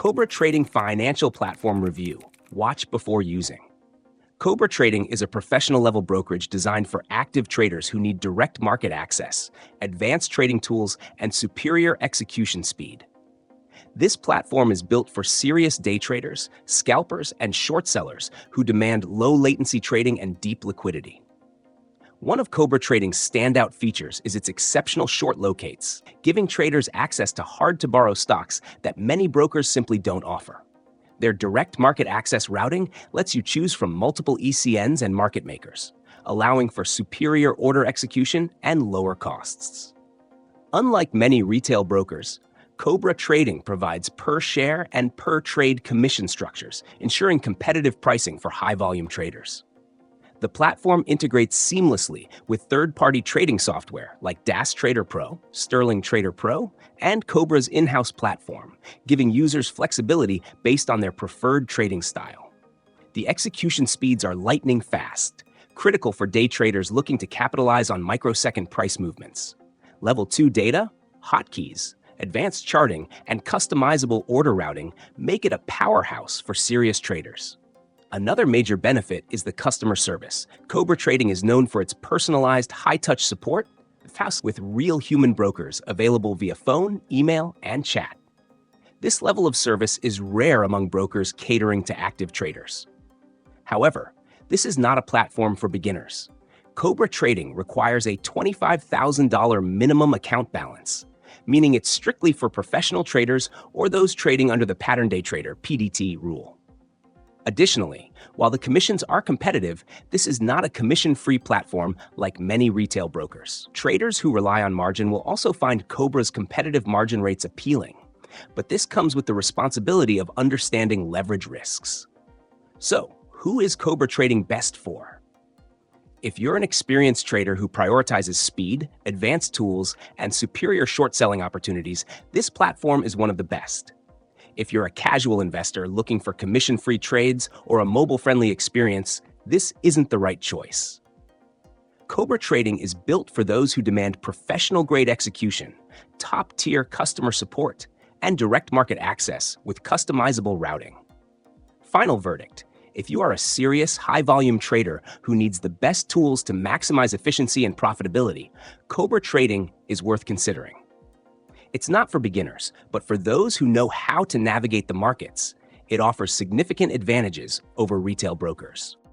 Cobra Trading Financial Platform Review. Watch before using. Cobra Trading is a professional-level brokerage designed for active traders who need direct market access, advanced trading tools, and superior execution speed. This platform is built for serious day traders, scalpers, and short sellers who demand low-latency trading and deep liquidity. One of Cobra Trading's standout features is its exceptional short locates, giving traders access to hard-to-borrow stocks that many brokers simply don't offer. Their direct market access routing lets you choose from multiple ECNs and market makers, allowing for superior order execution and lower costs. Unlike many retail brokers, Cobra Trading provides per-share and per-trade commission structures, ensuring competitive pricing for high-volume traders. The platform integrates seamlessly with third-party trading software like DAS Trader Pro, Sterling Trader Pro, and Cobra's in-house platform, giving users flexibility based on their preferred trading style. The execution speeds are lightning fast, critical for day traders looking to capitalize on microsecond price movements. Level 2 data, hotkeys, advanced charting, and customizable order routing make it a powerhouse for serious traders. Another major benefit is the customer service. Cobra Trading is known for its personalized, high-touch support, fast with real human brokers available via phone, email, and chat. This level of service is rare among brokers catering to active traders. However, this is not a platform for beginners. Cobra Trading requires a $25,000 minimum account balance, meaning it's strictly for professional traders or those trading under the pattern day trader (PDT) rule. Additionally, while the commissions are competitive, this is not a commission-free platform like many retail brokers. Traders who rely on margin will also find Cobra's competitive margin rates appealing, but this comes with the responsibility of understanding leverage risks. So, who is Cobra Trading best for? If you're an experienced trader who prioritizes speed, advanced tools, and superior short-selling opportunities, this platform is one of the best. If you're a casual investor looking for commission-free trades or a mobile-friendly experience, this isn't the right choice. Cobra Trading is built for those who demand professional-grade execution, top-tier customer support, and direct market access with customizable routing. Final verdict: if you are a serious, high-volume trader who needs the best tools to maximize efficiency and profitability, Cobra Trading is worth considering. It's not for beginners, but for those who know how to navigate the markets. It offers significant advantages over retail brokers.